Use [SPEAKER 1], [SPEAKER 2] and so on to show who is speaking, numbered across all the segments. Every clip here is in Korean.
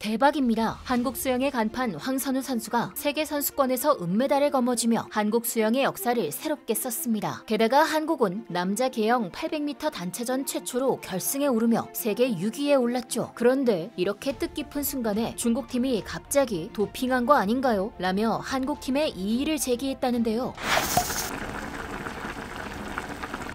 [SPEAKER 1] 대박입니다. 한국 수영의 간판 황선우 선수가 세계선수권에서 은메달을 거머쥐며 한국 수영의 역사를 새롭게 썼습니다. 게다가 한국은 남자 계영 800m 단체전 최초로 결승에 오르며 세계 6위에 올랐죠. 그런데 이렇게 뜻깊은 순간에 중국팀이 갑자기 도핑한 거 아닌가요? 라며 한국팀에 이의를 제기했다는데요.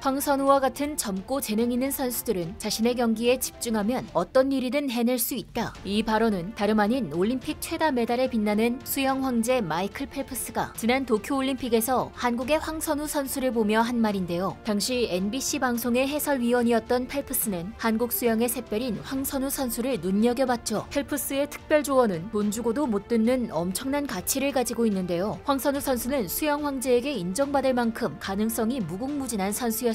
[SPEAKER 1] 황선우와 같은 젊고 재능 있는 선수들은 자신의 경기에 집중하면 어떤 일이든 해낼 수 있다. 이 발언은 다름 아닌 올림픽 최다 메달에 빛나는 수영 황제 마이클 펠프스가 지난 도쿄올림픽에서 한국의 황선우 선수를 보며 한 말인데요. 당시 NBC 방송의 해설위원이었던 펠프스는 한국 수영의 샛별인 황선우 선수를 눈여겨봤죠. 펠프스의 특별 조언은 돈 주고도 못 듣는 엄청난 가치를 가지고 있는데요. 황선우 선수는 수영 황제에게 인정받을 만큼 가능성이 무궁무진한 선수였습니다.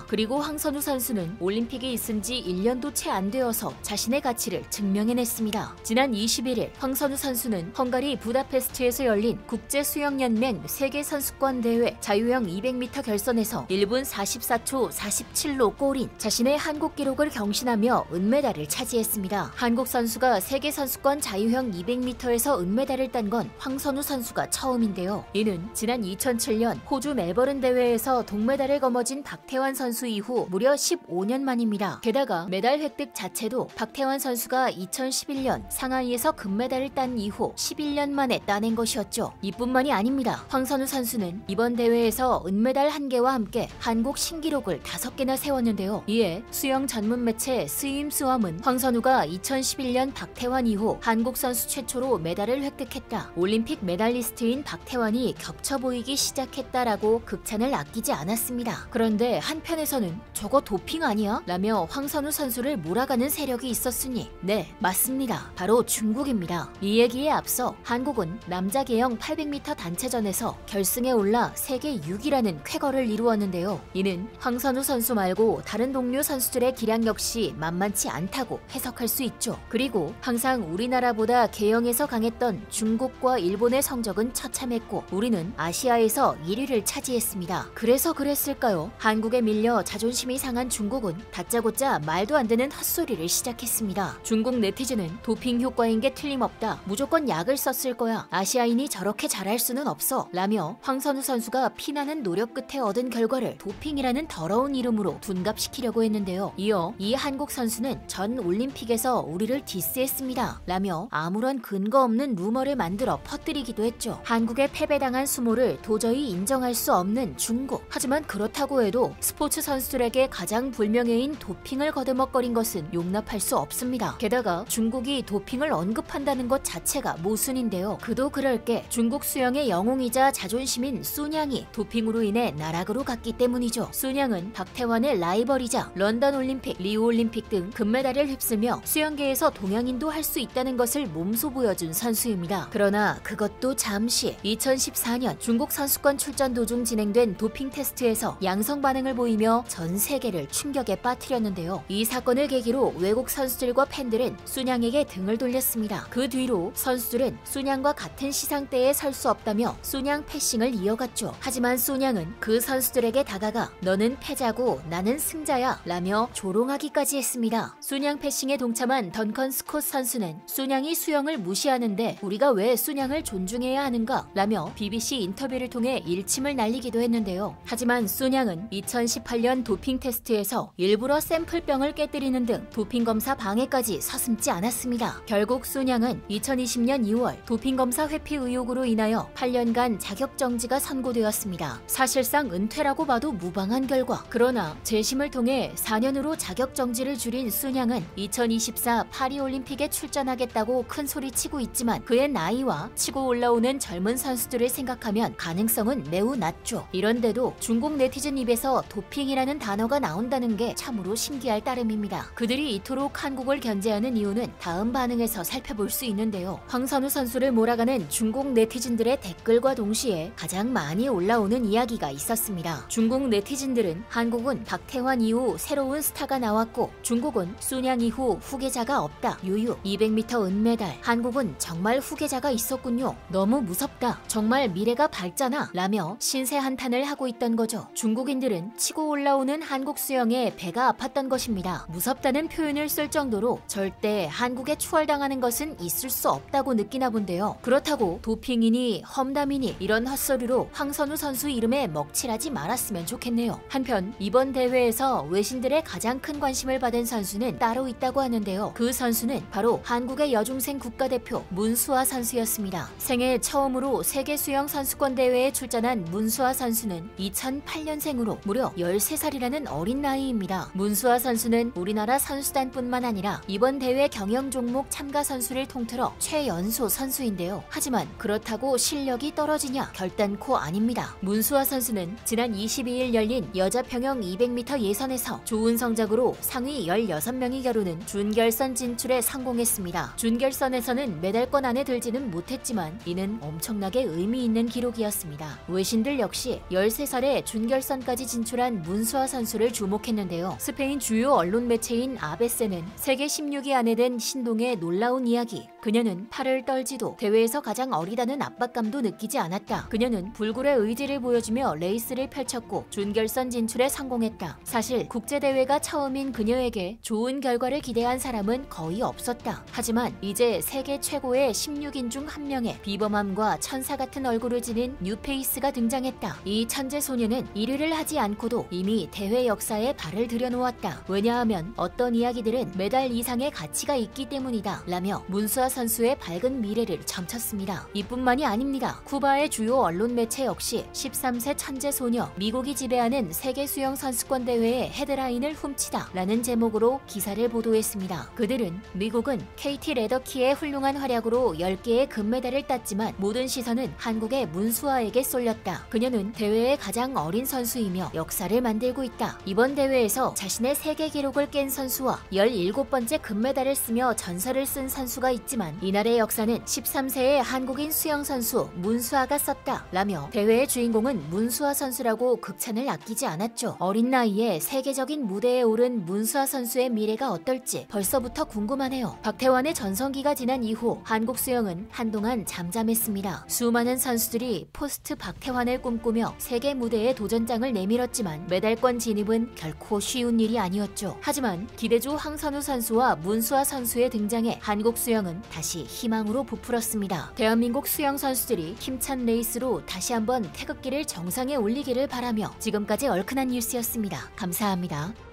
[SPEAKER 1] 그리고 황선우 선수는 올림픽이 있은 지 1년도 채 안 되어서 자신의 가치를 증명해냈습니다. 지난 21일 황선우 선수는 헝가리 부다페스트에서 열린 국제수영연맹 세계선수권 대회 자유형 200m 결선에서 1분 44초 47로 골인 자신의 한국 기록을 경신하며 은메달을 차지했습니다. 한국 선수가 세계선수권 자유형 200m에서 은메달을 딴 건 황선우 선수가 처음인데요. 이는 지난 2007년 호주 멜버른 대회에서 동메달을 거머쥔 박태환 선수 이후 무려 15년 만입니다. 게다가 메달 획득 자체도 박태환 선수가 2011년 상하이에서 금메달을 딴 이후 11년 만에 따낸 것이었죠. 이뿐만이 아닙니다. 황선우 선수는 이번 대회에서 은메달 1개와 함께 한국 신기록을 5개나 세웠는데요. 이에 수영 전문 매체 스임스왑은 황선우가 2011년 박태환 이후 한국 선수 최초로 메달을 획득했다. 올림픽 메달리스트인 박태환이 겹쳐 보이기 시작했다라고 극찬을 아끼지 않았습니다. 그런데 한편에서는 저거 도핑 아니야? 라며 황선우 선수를 몰아가는 세력이 있었으니 네, 맞습니다. 바로 중국입니다. 이 얘기에 앞서 한국은 남자 계영 800m 단체전에서 결승에 올라 세계 6위라는 쾌거를 이루었는데요. 이는 황선우 선수 말고 다른 동료 선수들의 기량 역시 만만치 않다고 해석할 수 있죠. 그리고 항상 우리나라보다 계영에서 강했던 중국과 일본의 성적은 처참했고 우리는 아시아에서 1위를 차지했습니다. 그래서 그랬을까요? 한국에 밀려 자존심이 상한 중국은 다짜고짜 말도 안 되는 헛소리를 시작했습니다. 중국 네티즌은 도핑 효과인 게 틀림없다. 무조건 약을 썼을 거야. 아시아인이 저렇게 잘할 수는 없어. 라며 황선우 선수가 피나는 노력 끝에 얻은 결과를 도핑이라는 더러운 이름으로 둔갑시키려고 했는데요. 이어 이 한국 선수는 전 올림픽에서 우리를 디스했습니다. 라며 아무런 근거 없는 루머를 만들어 퍼뜨리기도 했죠. 한국의 패배당한 수모를 도저히 인정할 수 없는 중국. 하지만 그렇다고 해도 스포츠 선수들에게 가장 불명예인 도핑을 거드먹거린 것은 용납할 수 없습니다. 게다가 중국이 도핑을 언급한다는 것 자체가 모순인데요. 그도 그럴 게 중국 수영의 영웅이자 자존심인 수냥이 도핑으로 인해 나락으로 갔기 때문이죠. 수냥은 박태환의 라이벌이자 런던 올림픽, 리우 올림픽 등 금메달을 휩쓸며 수영계에서 동양인도 할 수 있다는 것을 몸소 보여준 선수입니다. 그러나 그것도 잠시 2014년 중국 선수권 출전 도중 진행된 도핑 테스트에서 양성 반응을 보이며 전 세계를 충격에 빠뜨렸는데요. 이 사건을 계기로 외국 선수들과 팬들은 수냥에게 등을 돌렸습니다. 그 뒤로 선수들은 수냥과 같은 시상대에 설 수 없다며 수냥 패싱을 이어갔죠. 하지만 수냥은 그 선수들에게 다가가 너는 패자고 나는 승자야 라며 조롱하기까지 했습니다. 수냥 패싱에 동참한 던컨 스콧 선수는 수냥이 수영을 무시하는데 우리가 왜 수냥을 존중해야 하는가 라며 BBC 인터뷰를 통해 일침을 날리기도 했는데요. 하지만 수냥은 2018년 도핑 테스트에서 일부러 샘플병을 깨뜨리는 등 도핑 검사 방해까지 서슴지 않았습니다. 결국 수냥은 2020년 2월 도핑 검사 회피 의혹으로 인하여 8년간 자격 정지가 선고되었습니다. 사실상 은퇴라고 봐도 무방한 결과. 그러나 재심을 통해 4년으로 자격 정지를 줄인 수냥은 2024 파리올림픽에 출전하겠다고 큰 소리치고 있지만 그의 나이와 치고 올라오는 젊은 선수들을 생각하면 가능성은 매우 낮죠. 이런데도 중국 네티즌 입에서 도핑이라는 단어가 나온다는 게 참으로 신기할 따름입니다. 그들이 이토록 한국을 견제하는 이유는 다음 반응에서 살펴볼 수 있는데요. 황선우 선수를 몰아가는 중국 네티즌들의 댓글과 동시에 가장 많이 올라오는 이야기가 있었습니다. 중국 네티즌들은 한국은 박태환 이후 새로운 스타가 나왔고 중국은 수냥 이후 후계자가 없다. 유유 200m 은메달. 한국은 정말 후계자가 있었군요. 너무 무섭다. 정말 미래가 밝잖아. 라며 신세 한탄을 하고 있던 거죠. 중국인들은 선수는 치고 올라오는 한국 수영에 배가 아팠던 것입니다. 무섭다는 표현을 쓸 정도로 절대 한국에 추월당하는 것은 있을 수 없다고 느끼나 본데요. 그렇다고 도핑이니 험담이니 이런 헛소리로 황선우 선수 이름에 먹칠하지 말았으면 좋겠네요. 한편 이번 대회에서 외신들의 가장 큰 관심을 받은 선수는 따로 있다고 하는데요. 그 선수는 바로 한국의 여중생 국가대표 문수아 선수였습니다. 생애 처음으로 세계 수영 선수권 대회에 출전한 문수아 선수는 2008년생으로 무려 13살이라는 어린 나이입니다. 문수아 선수는 우리나라 선수단뿐만 아니라 이번 대회 경영 종목 참가 선수를 통틀어 최연소 선수인데요. 하지만 그렇다고 실력이 떨어지냐? 결단코 아닙니다. 문수아 선수는 지난 22일 열린 여자 평영 200m 예선에서 좋은 성적으로 상위 16명이 겨루는 준결선 진출에 성공했습니다. 준결선에서는 메달권 안에 들지는 못했지만 이는 엄청나게 의미 있는 기록이었습니다. 외신들 역시 13살에 준결선까지 진출한 문수아 선수를 주목했는데요. 스페인 주요 언론 매체인 아베세는 세계 16위 안에 든 신동의 놀라운 이야기. 그녀는 팔을 떨지도 대회에서 가장 어리다는 압박감도 느끼지 않았다. 그녀는 불굴의 의지를 보여주며 레이스를 펼쳤고 준결선 진출에 성공했다. 사실 국제대회가 처음인 그녀에게 좋은 결과를 기대한 사람은 거의 없었다. 하지만 이제 세계 최고의 16인 중 한 명의 비범함과 천사 같은 얼굴을 지닌 뉴페이스가 등장했다. 이 천재 소녀는 1위를 하지 않고도 이미 대회 역사에 발을 들여놓았다. 왜냐하면 어떤 이야기들은 메달 이상의 가치가 있기 때문이다 라며 문수아 선수의 밝은 미래를 점쳤습니다. 이뿐만이 아닙니다. 쿠바의 주요 언론 매체 역시 13세 천재 소녀 미국이 지배하는 세계 수영 선수권 대회의 헤드라인을 훔치다 라는 제목으로 기사를 보도했습니다. 그들은 미국은 KT 레더키의 훌륭한 활약으로 10개의 금메달을 땄지만 모든 시선은 한국의 문수아에게 쏠렸다. 그녀는 대회의 가장 어린 선수이며 역사를 만들고 있다. 이번 대회에서 자신의 세계 기록을 깬 선수와 17번째 금메달을 쓰며 전설을 쓴 선수가 있지만 이날의 역사는 13세의 한국인 수영 선수 문수아가 썼다 라며 대회의 주인공은 문수아 선수라고 극찬을 아끼지 않았죠. 어린 나이에 세계적인 무대에 오른 문수아 선수의 미래가 어떨지 벌써부터 궁금하네요. 박태환의 전성기가 지난 이후 한국 수영은 한동안 잠잠했습니다. 수많은 선수들이 포스트 박태환을 꿈꾸며 세계 무대에 도전장을 내밀었지만 메달권 진입은 결코 쉬운 일이 아니었죠. 하지만 기대주 황선우 선수와 문수아 선수의 등장에 한국 수영은 다시 희망으로 부풀었습니다. 대한민국 수영 선수들이 힘찬 레이스로 다시 한번 태극기를 정상에 올리기를 바라며 지금까지 얼큰한 뉴스였습니다. 감사합니다.